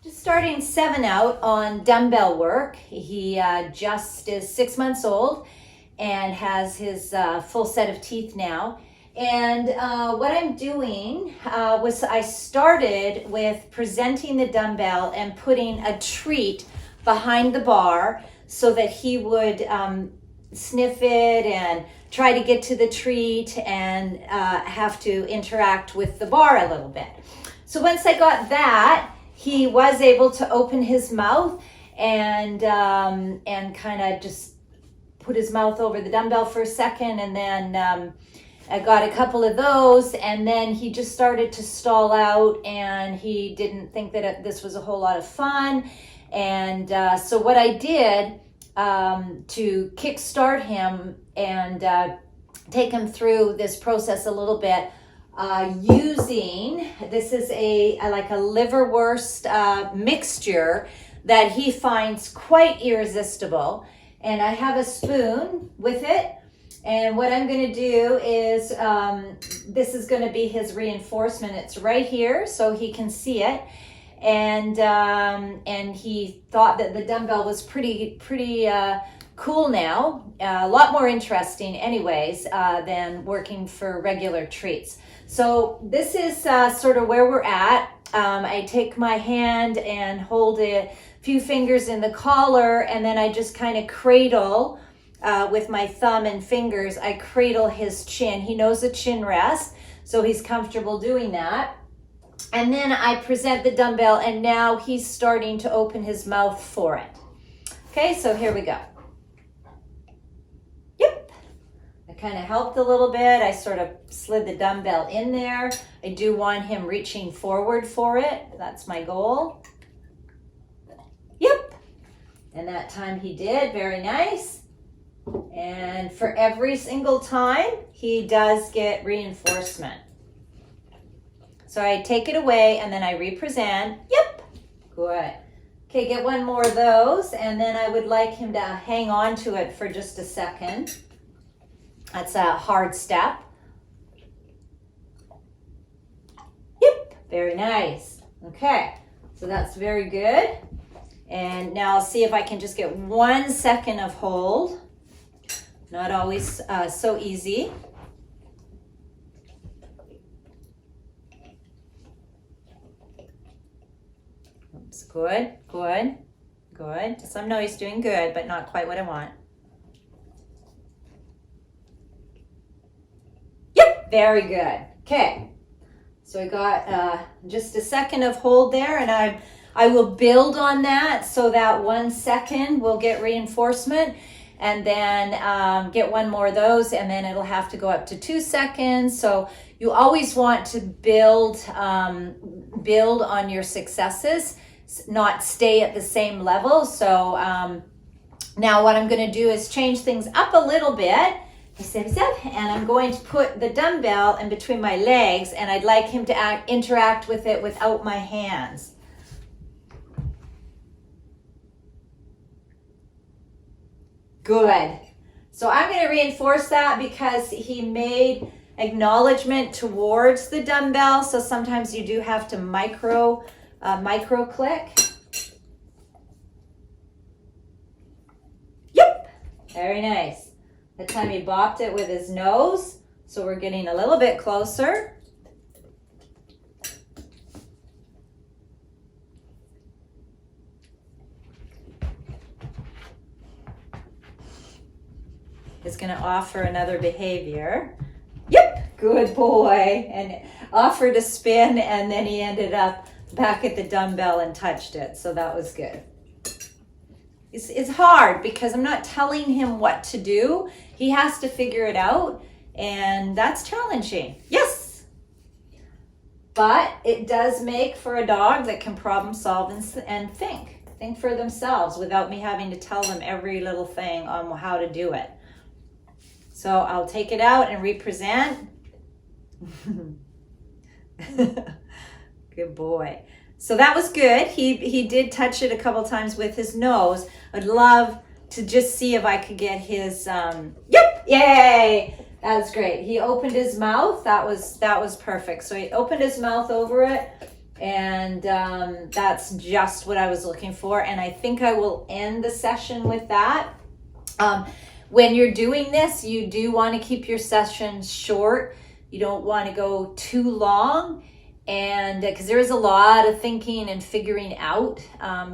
Just starting 7 out on dumbbell work. He just is 6 months old and has his full set of teeth now. And what I'm doing was I started with presenting the dumbbell and putting a treat behind the bar so that he would sniff it and try to get to the treat and have to interact with the bar a little bit. So once I got that, he was able to open his mouth and kind of just put his mouth over the dumbbell for a second, and then I got a couple of those, and then he just started to stall out, and he didn't think that this was a whole lot of fun. And so what I did to kickstart him and take him through this process a little bit, this is like a liverwurst mixture that he finds quite irresistible. And I have a spoon with it. And what I'm going to do is, this is going to be his reinforcement. It's right here so he can see it. And he thought that the dumbbell was pretty cool now, a lot more interesting anyways than working for regular treats. So this is sort of where we're at. I take my hand and hold a few fingers in the collar, and then I just kind of cradle with my thumb and fingers. I cradle his chin. He knows a chin rest, so he's comfortable doing that. And then I present the dumbbell, and now he's starting to open his mouth for it. Okay, so here we go. Yep. I kind of helped a little bit. I sort of slid the dumbbell in there. I do want him reaching forward for it. That's my goal. Yep. And that time he did. Very nice. And for every single time, he does get reinforcement. So I take it away and then I represent. Yep. Good. Okay, get one more of those, and then I would like him to hang on to it for just a second. That's a hard step. Yep. Very nice. Okay. So that's very good. And now I'll see if I can just get 1 second of hold. Not always so easy. Oops, good, good, good. So I know he's doing good, but not quite what I want. Yep, very good. Okay, so I got just a second of hold there, and I will build on that so that 1 second will get reinforcement, and then get one more of those, and then it'll have to go up to 2 seconds. So you always want to build on your successes, not stay at the same level. So now what I'm going to do is change things up a little bit, and I'm going to put the dumbbell in between my legs, and I'd like him to interact with it without my hands. Good. So I'm going to reinforce that because he made acknowledgement towards the dumbbell. So sometimes you do have to micro click. Yep. Very nice. That time he bopped it with his nose. So we're getting a little bit closer. Is going to offer another behavior. Yep, good boy. And offered a spin, and then he ended up back at the dumbbell and touched it. So that was good. It's hard because I'm not telling him what to do. He has to figure it out, and that's challenging. Yes. But it does make for a dog that can problem solve and think for themselves without me having to tell them every little thing on how to do it. So I'll take it out and represent. Good boy. So that was good. He did touch it a couple times with his nose. I'd love to just see if I could get his, yep, yay. That was great. He opened his mouth. That was perfect. So he opened his mouth over it, And that's just what I was looking for. And I think I will end the session with that. When you're doing this, you do want to keep your sessions short. You don't want to go too long, and because there is a lot of thinking and figuring out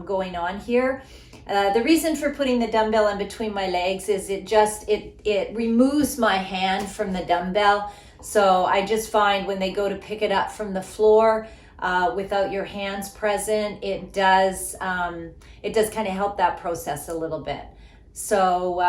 going on here. The reason for putting the dumbbell in between my legs is it removes my hand from the dumbbell. So I just find when they go to pick it up from the floor without your hands present, it does kind of help that process a little bit. So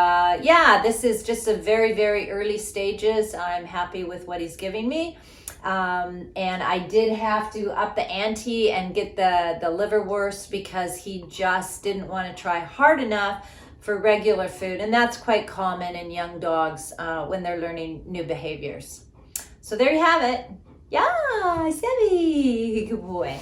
yeah, this is just a very, very early stages. I'm happy with what he's giving me. And I did have to up the ante and get the liverwurst because he just didn't want to try hard enough for regular food. And that's quite common in young dogs when they're learning new behaviors. So there you have it. Yeah, Sebby, good boy.